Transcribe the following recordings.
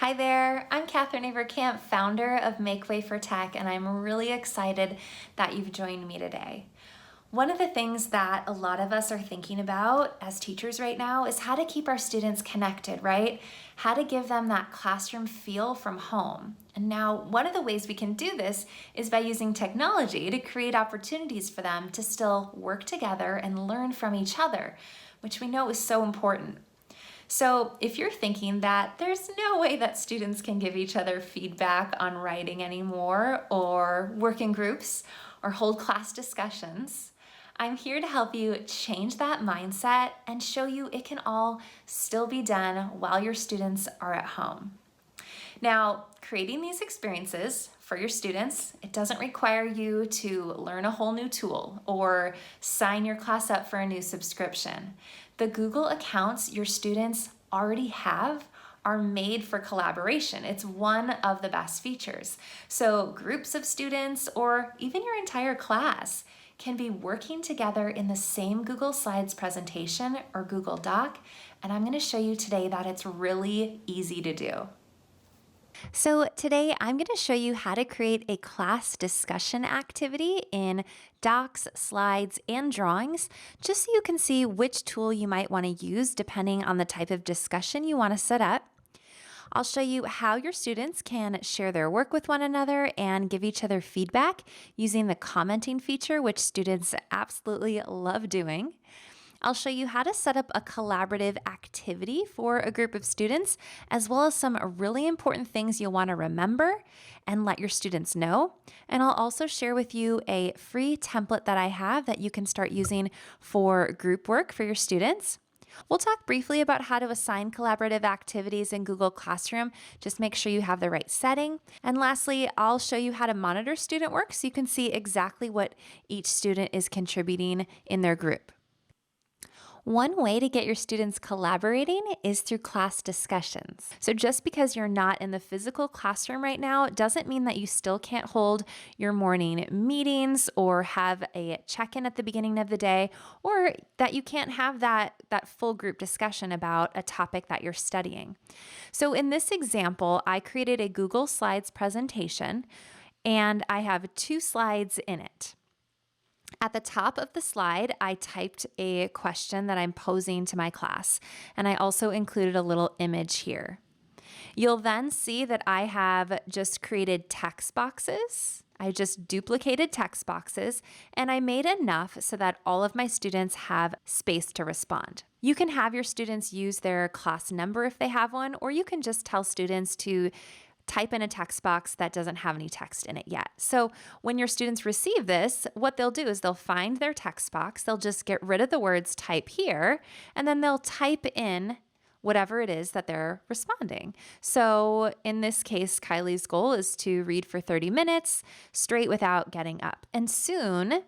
Hi there, I'm Catherine Avercamp, founder of Make Way for Tech, and I'm really excited that you've joined me today. One of the things that a lot of us are thinking about as teachers right now is how to keep our students connected, right? How to give them that classroom feel from home. And now, one of the ways we can do this is by using technology to create opportunities for them to still work together and learn from each other, which we know is so important. So if you're thinking that there's no way that students can give each other feedback on writing anymore, or work in groups, or hold class discussions, I'm here to help you change that mindset and show you it can all still be done while your students are at home. Now, creating these experiences for your students, it doesn't require you to learn a whole new tool or sign your class up for a new subscription. The Google accounts your students already have are made for collaboration. It's one of the best features. So groups of students or even your entire class can be working together in the same Google Slides presentation or Google Doc, and I'm going to show you today that it's really easy to do. So today I'm going to show you how to create a class discussion activity in docs, slides, and drawings, just so you can see which tool you might want to use depending on the type of discussion you want to set up. I'll show you how your students can share their work with one another and give each other feedback using the commenting feature, which students absolutely love doing. I'll show you how to set up a collaborative activity for a group of students, as well as some really important things you'll want to remember and let your students know. And I'll also share with you a free template that I have that you can start using for group work for your students. We'll talk briefly about how to assign collaborative activities in Google Classroom. Just make sure you have the right setting. And lastly, I'll show you how to monitor student work so you can see exactly what each student is contributing in their group. One way to get your students collaborating is through class discussions. So just because you're not in the physical classroom right now doesn't mean that you still can't hold your morning meetings or have a check-in at the beginning of the day, or that you can't have that full group discussion about a topic that you're studying. So in this example, I created a Google Slides presentation, and I have 2 slides in it. At the top of the slide, I typed a question that I'm posing to my class, and I also included a little image here. You'll then see that I have just created text boxes. I just duplicated text boxes, and I made enough so that all of my students have space to respond. You can have your students use their class number if they have one, or you can just tell students to type in a text box that doesn't have any text in it yet. So when your students receive this, what they'll do is they'll find their text box, they'll just get rid of the words type here, and then they'll type in whatever it is that they're responding. So in this case, Kylie's goal is to read for 30 minutes straight without getting up. And soon,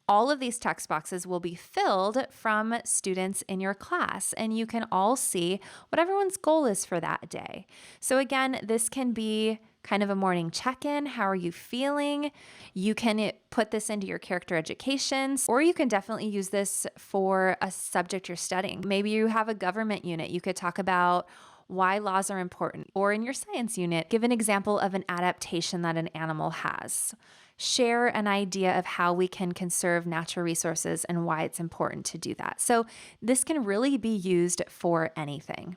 all of these text boxes will be filled from students in your class, and you can all see what everyone's goal is for that day. So again, this can be kind of a morning check-in. How are you feeling? You can put this into your character educations, or you can definitely use this for a subject you're studying. Maybe you have a government unit. You could talk about why laws are important, or in your science unit, give an example of an adaptation that an animal has. Share an idea of how we can conserve natural resources and why it's important to do that. So this can really be used for anything.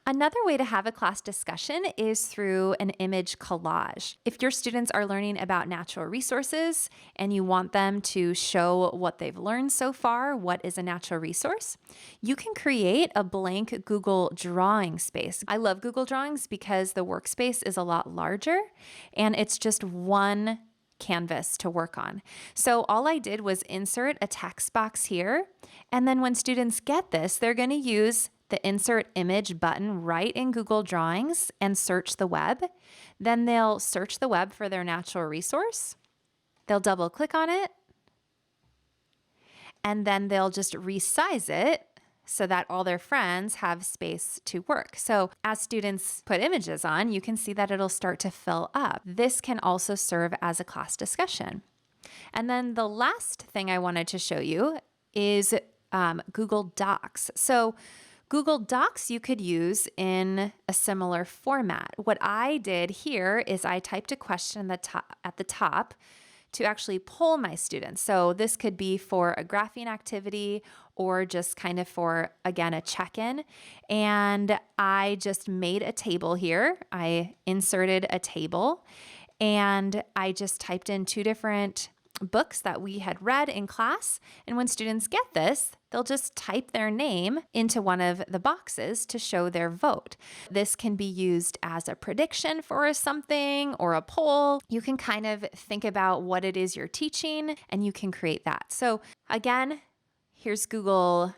Another way to have a class discussion is through an image collage. If your students are learning about natural resources and you want them to show what they've learned so far, what is a natural resource, you can create a blank Google drawing space. I love Google Drawings because the workspace is a lot larger and it's just one canvas to work on. So all I did was insert a text box here, and then when students get this, they're going to use the insert image button right in Google Drawings and search the web. Then they'll search the web for their natural resource. They'll double click on it, and then they'll just resize it so that all their friends have space to work. So as students put images on, you can see that it'll start to fill up. This can also serve as a class discussion. And then the last thing I wanted to show you is Google Docs. So Google Docs you could use in a similar format. What I did here is I typed a question at the top to actually poll my students. So this could be for a graphing activity or just kind of for, again, a check-in. And I just made a table here. I inserted a table and I just typed in 2 different books that we had read in class. And when students get this, they'll just type their name into one of the boxes to show their vote. This can be used as a prediction for something or a poll. You can kind of think about what it is you're teaching and you can create that. So again, here's Google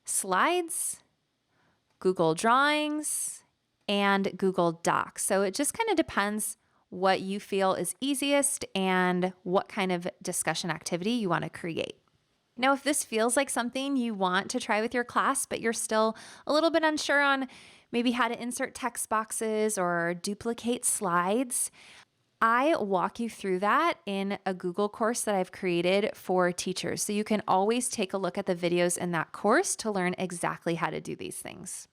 Slides, Google Drawings, and Google Docs. So it just kind of depends what you feel is easiest and what kind of discussion activity you want to create. Now, if this feels like something you want to try with your class, but you're still a little bit unsure on maybe how to insert text boxes or duplicate slides, I walk you through that in a Google course that I've created for teachers. So you can always take a look at the videos in that course to learn exactly how to do these things.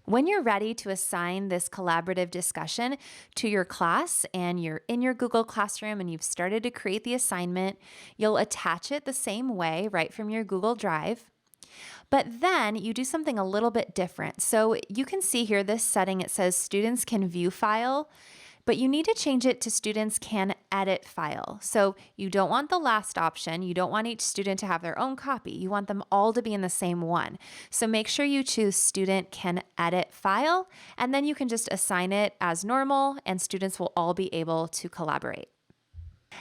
When you're ready to assign this collaborative discussion to your class and you're in your Google Classroom and you've started to create the assignment, you'll attach it the same way right from your Google Drive. But then you do something a little bit different. So you can see here this setting, it says students can view file, but you need to change it to students can edit file. So you don't want the last option. You don't want each student to have their own copy. You want them all to be in the same one. So make sure you choose student can edit file, and then you can just assign it as normal and students will all be able to collaborate.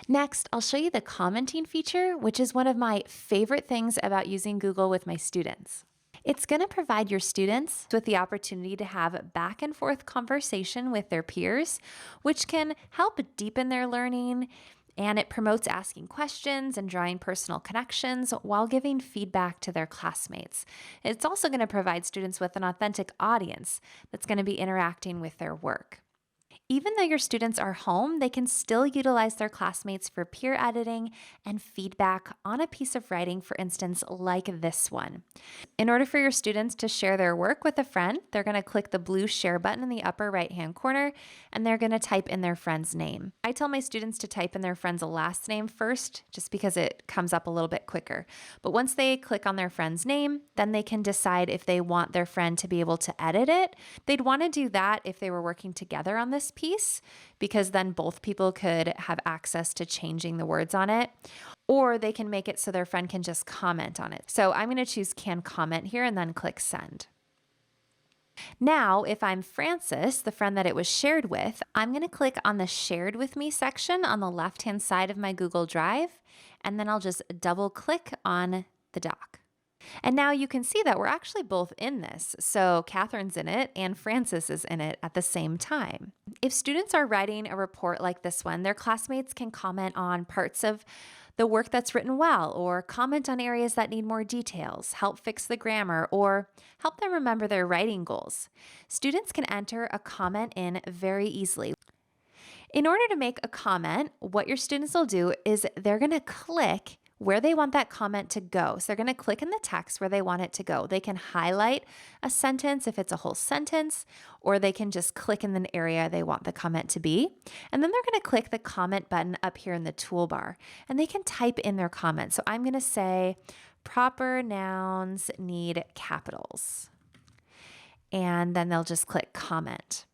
Next, I'll show you the commenting feature, which is one of my favorite things about using Google with my students. It's going to provide your students with the opportunity to have back and forth conversation with their peers, which can help deepen their learning, and it promotes asking questions and drawing personal connections while giving feedback to their classmates. It's also going to provide students with an authentic audience that's going to be interacting with their work. Even though your students are home, they can still utilize their classmates for peer editing and feedback on a piece of writing, for instance, like this one. In order for your students to share their work with a friend, they're going to click the blue share button in the upper right-hand corner, and they're going to type in their friend's name. I tell my students to type in their friend's last name first, just because it comes up a little bit quicker. But once they click on their friend's name, then they can decide if they want their friend to be able to edit it. They'd want to do that if they were working together on this piece, because then both people could have access to changing the words on it, or they can make it so their friend can just comment on it. So I'm going to choose can comment here and then click send. Now, if I'm Francis, the friend that it was shared with, I'm going to click on the shared with me section on the left-hand side of my Google Drive, and then I'll just double click on the doc. And now you can see that we're actually both in this. So Catherine's in it and Francis is in it at the same time. If students are writing a report like this one, their classmates can comment on parts of the work that's written well, or comment on areas that need more details, help fix the grammar, or help them remember their writing goals. Students can enter a comment in very easily. In order to make a comment, what your students will do is they're going to click where they want that comment to go. So they're going to click in the text where they want it to go. They can highlight a sentence if it's a whole sentence, or they can just click in the area they want the comment to be. And then they're going to click the comment button up here in the toolbar, and they can type in their comment. So I'm going to say proper nouns need capitals. And then they'll just click comment.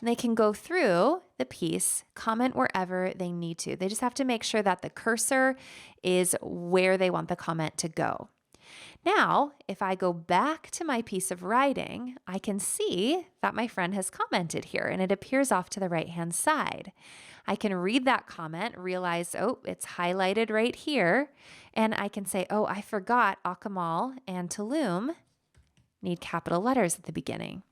And they can go through the piece, comment wherever they need to. They just have to make sure that the cursor is where they want the comment to go. Now, if I go back to my piece of writing, I can see that my friend has commented here, and it appears off to the right-hand side. I can read that comment, realize, oh, it's highlighted right here, and I can say, oh, I forgot Akamal and Tulum need capital letters at the beginning.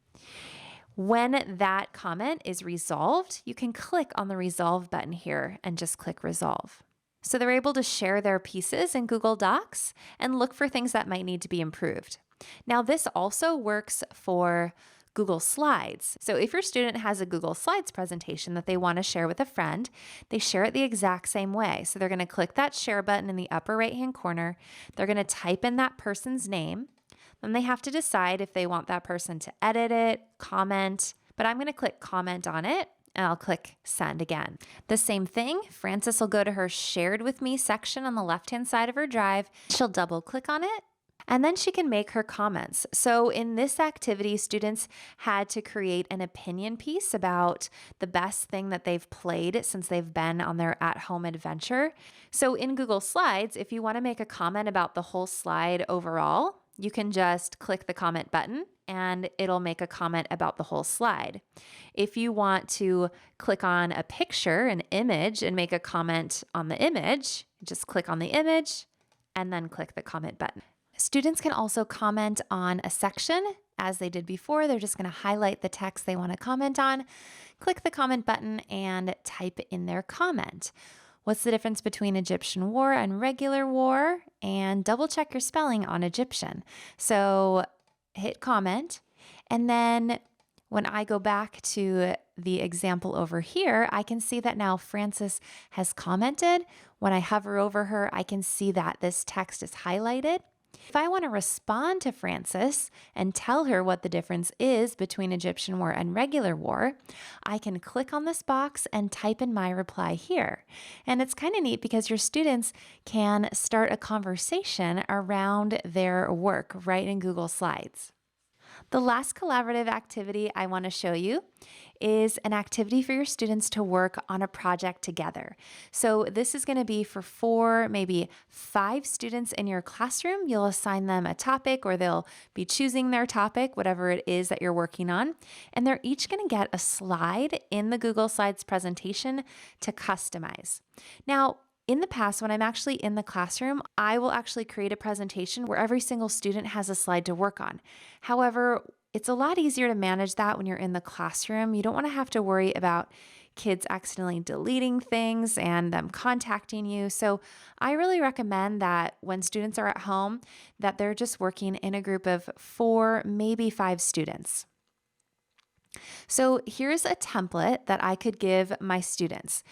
When that comment is resolved, you can click on the resolve button here and just click resolve. So they're able to share their pieces in Google Docs and look for things that might need to be improved. Now, this also works for Google Slides. So if your student has a Google Slides presentation that they want to share with a friend, they share it the exact same way. So they're going to click that share button in the upper right-hand corner. They're going to type in that person's name. Then they have to decide if they want that person to edit it, comment, but I'm going to click comment on it and I'll click send again. The same thing, Frances will go to her shared with me section on the left-hand side of her drive. She'll double click on it and then she can make her comments. So in this activity, students had to create an opinion piece about the best thing that they've played since they've been on their at-home adventure. So in Google Slides, if you want to make a comment about the whole slide overall, you can just click the comment button and it'll make a comment about the whole slide. If you want to click on a picture, an image, and make a comment on the image, just click on the image and then click the comment button. Students can also comment on a section as they did before. They're just going to highlight the text they want to comment on, click the comment button, and type in their comment. What's the difference between Egyptian war and regular war? And double check your spelling on Egyptian. So hit comment. And then when I go back to the example over here, I can see that now Frances has commented. When I hover over her, I can see that this text is highlighted. If I want to respond to Frances and tell her what the difference is between Egyptian war and regular war, I can click on this box and type in my reply here. And it's kind of neat because your students can start a conversation around their work right in Google Slides. The last collaborative activity I want to show you is an activity for your students to work on a project together. So this is going to be for 4, maybe 5 students in your classroom. You'll assign them a topic or they'll be choosing their topic, whatever it is that you're working on. And they're each going to get a slide in the Google Slides presentation to customize. Now, in the past, when I'm actually in the classroom, I will actually create a presentation where every single student has a slide to work on. However, it's a lot easier to manage that when you're in the classroom. You don't want to have to worry about kids accidentally deleting things and them contacting you. So I really recommend that when students are at home, that they're just working in a group of 4, maybe 5 students. So here's a template that I could give my students.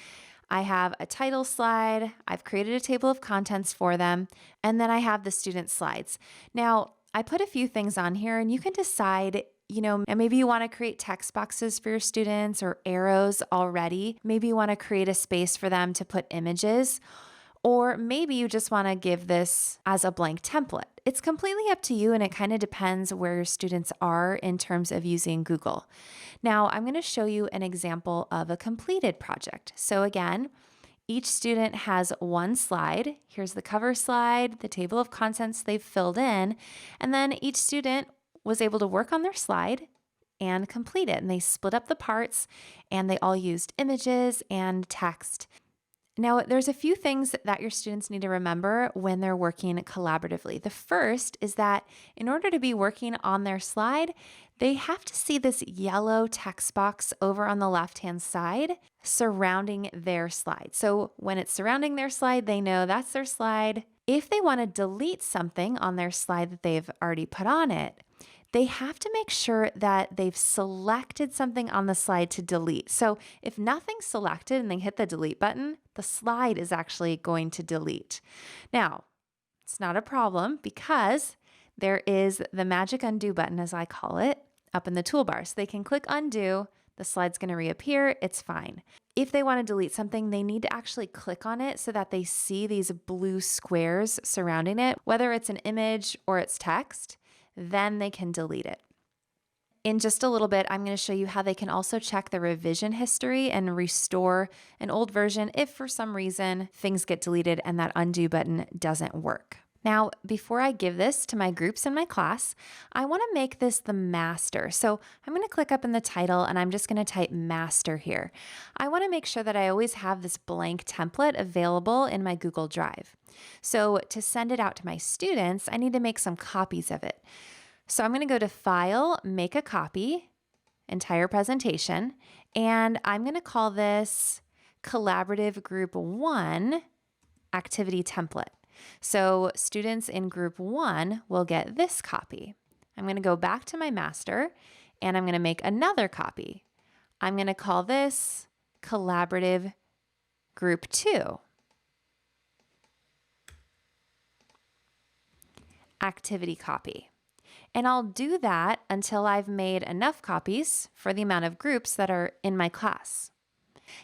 I have a title slide, I've created a table of contents for them, and then I have the student slides. Now, I put a few things on here and you can decide, and maybe you want to create text boxes for your students or arrows already. Maybe you want to create a space for them to put images, or maybe you just want to give this as a blank template. It's completely up to you and it kind of depends where your students are in terms of using Google. Now, I'm going to show you an example of a completed project. So again, each student has one slide. Here's the cover slide, the table of contents they've filled in, and then each student was able to work on their slide and complete it. And they split up the parts and they all used images and text. Now, there's a few things that your students need to remember when they're working collaboratively. The first is that in order to be working on their slide, they have to see this yellow text box over on the left-hand side surrounding their slide. So when it's surrounding their slide, they know that's their slide. If they want to delete something on their slide that they've already put on it, they have to make sure that they've selected something on the slide to delete. So if nothing's selected and they hit the delete button, the slide is actually going to delete. Now, it's not a problem because there is the magic undo button, as I call it, up in the toolbar. So they can click undo, the slide's going to reappear, it's fine. If they want to delete something, they need to actually click on it so that they see these blue squares surrounding it, whether it's an image or it's text. Then they can delete it. In just a little bit, I'm going to show you how they can also check the revision history and restore an old version if for some reason things get deleted and that undo button doesn't work. Now, before I give this to my groups in my class, I want to make this the master. So I'm going to click up in the title and I'm just going to type master here. I want to make sure that I always have this blank template available in my Google Drive. So to send it out to my students, I need to make some copies of it. So I'm going to go to File, Make a Copy, Entire Presentation, and I'm going to call this Collaborative Group 1 Activity Template. So students in group 1 will get this copy. I'm going to go back to my master and I'm going to make another copy. I'm going to call this Collaborative Group 2 Activity Copy. And I'll do that until I've made enough copies for the amount of groups that are in my class.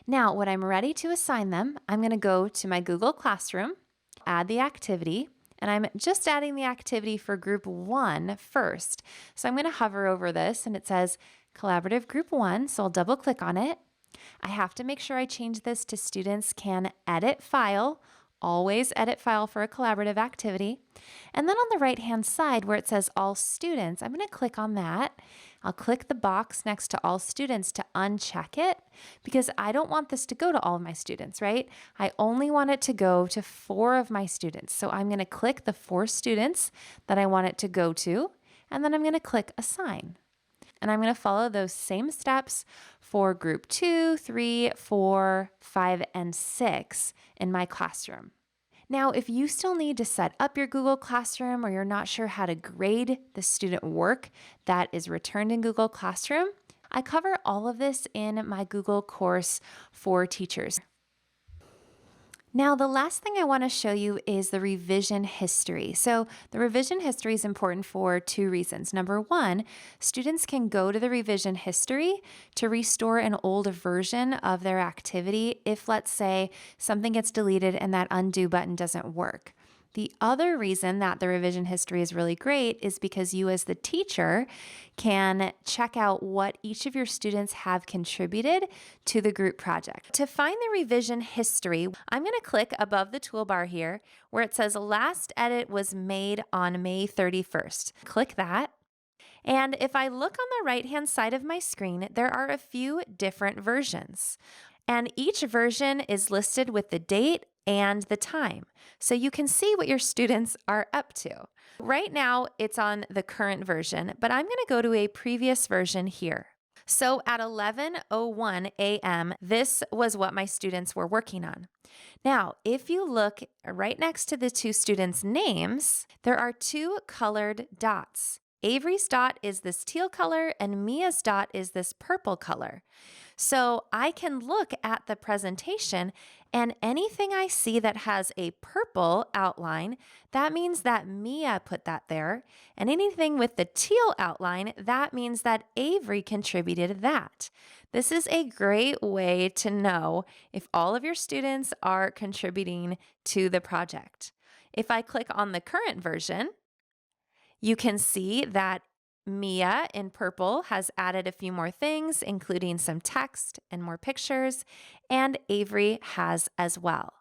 Now, when I'm ready to assign them, I'm going to go to my Google Classroom, add the activity, and I'm just adding the activity for group 1 first. So I'm going to hover over this and it says collaborative group 1. So I'll double click on it. I have to make sure I change this to students can edit file. Always edit file for a collaborative activity. And then on the right-hand side where it says all students, I'm going to click on that. I'll click the box next to all students to uncheck it because I don't want this to go to all of my students, right? I only want it to go to 4 of my students. So I'm going to click the 4 students that I want it to go to, and then I'm going to click assign. And I'm going to follow those same steps for group 2, 3, 4, 5, and 6 in my classroom. Now, if you still need to set up your Google Classroom or you're not sure how to grade the student work that is returned in Google Classroom, I cover all of this in my Google course for teachers. Now, the last thing I want to show you is the revision history. So the revision history is important for 2 reasons. Number 1, students can go to the revision history to restore an old version of their activity if, let's say, something gets deleted and that undo button doesn't work. The other reason that the revision history is really great is because you as the teacher can check out what each of your students have contributed to the group project. To find the revision history, I'm going to click above the toolbar here where it says last edit was made on May 31st. Click that. And if I look on the right-hand side of my screen, there are a few different versions. And each version is listed with the date and the time. So you can see what your students are up to. Right now, it's on the current version, but I'm going to go to a previous version here. So at 11:01 a.m., this was what my students were working on. Now, if you look right next to the 2 students' names, there are 2 colored dots. Avery's dot is this teal color and Mia's dot is this purple color. So I can look at the presentation and anything I see that has a purple outline, that means that Mia put that there. And anything with the teal outline, that means that Avery contributed that. This is a great way to know if all of your students are contributing to the project. If I click on the current version, you can see that Mia in purple has added a few more things, including some text and more pictures, and Avery has as well.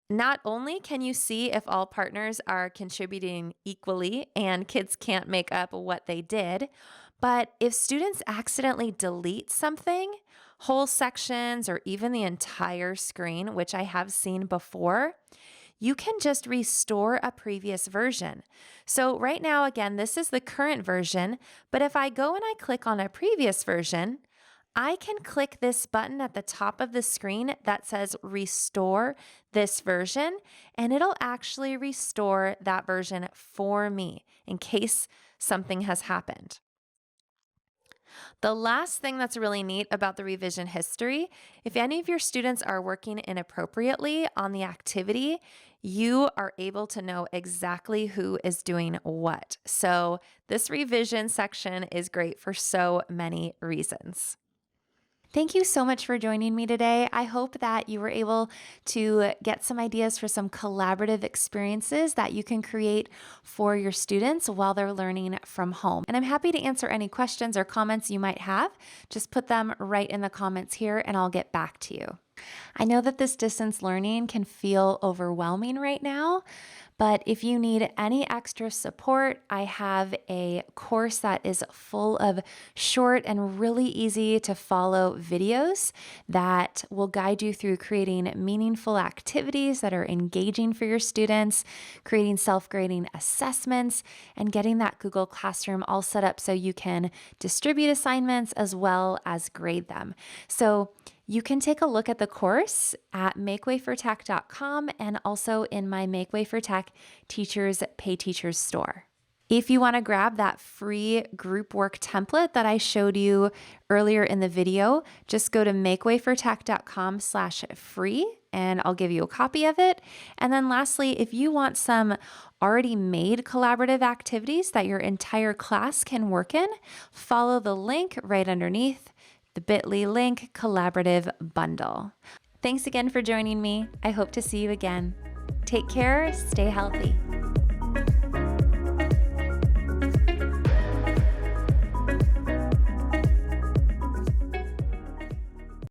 Not only can you see if all partners are contributing equally and kids can't make up what they did, but if students accidentally delete something, whole sections, or even the entire screen, which I have seen before, you can just restore a previous version. So right now, again, this is the current version, but if I go and I click on a previous version, I can click this button at the top of the screen that says restore this version, and it'll actually restore that version for me in case something has happened. The last thing that's really neat about the revision history, if any of your students are working inappropriately on the activity, you are able to know exactly who is doing what. So this revision section is great for so many reasons. Thank you so much for joining me today. I hope that you were able to get some ideas for some collaborative experiences that you can create for your students while they're learning from home. And I'm happy to answer any questions or comments you might have. Just put them right in the comments here and I'll get back to you. I know that this distance learning can feel overwhelming right now, but if you need any extra support, I have a course that is full of short and really easy to follow videos that will guide you through creating meaningful activities that are engaging for your students, creating self-grading assessments, and getting that Google Classroom all set up so you can distribute assignments as well as grade them. So you can take a look at the course at makewayfortech.com and also in my Make Way for Tech Teachers Pay Teachers store. If you want to grab that free group work template that I showed you earlier in the video, just go to makewayfortech.com/free and I'll give you a copy of it. And then lastly, if you want some already made collaborative activities that your entire class can work in, follow the link right underneath the bit.ly link collaborative bundle. Thanks again for joining me. I hope to see you again. Take care, stay healthy.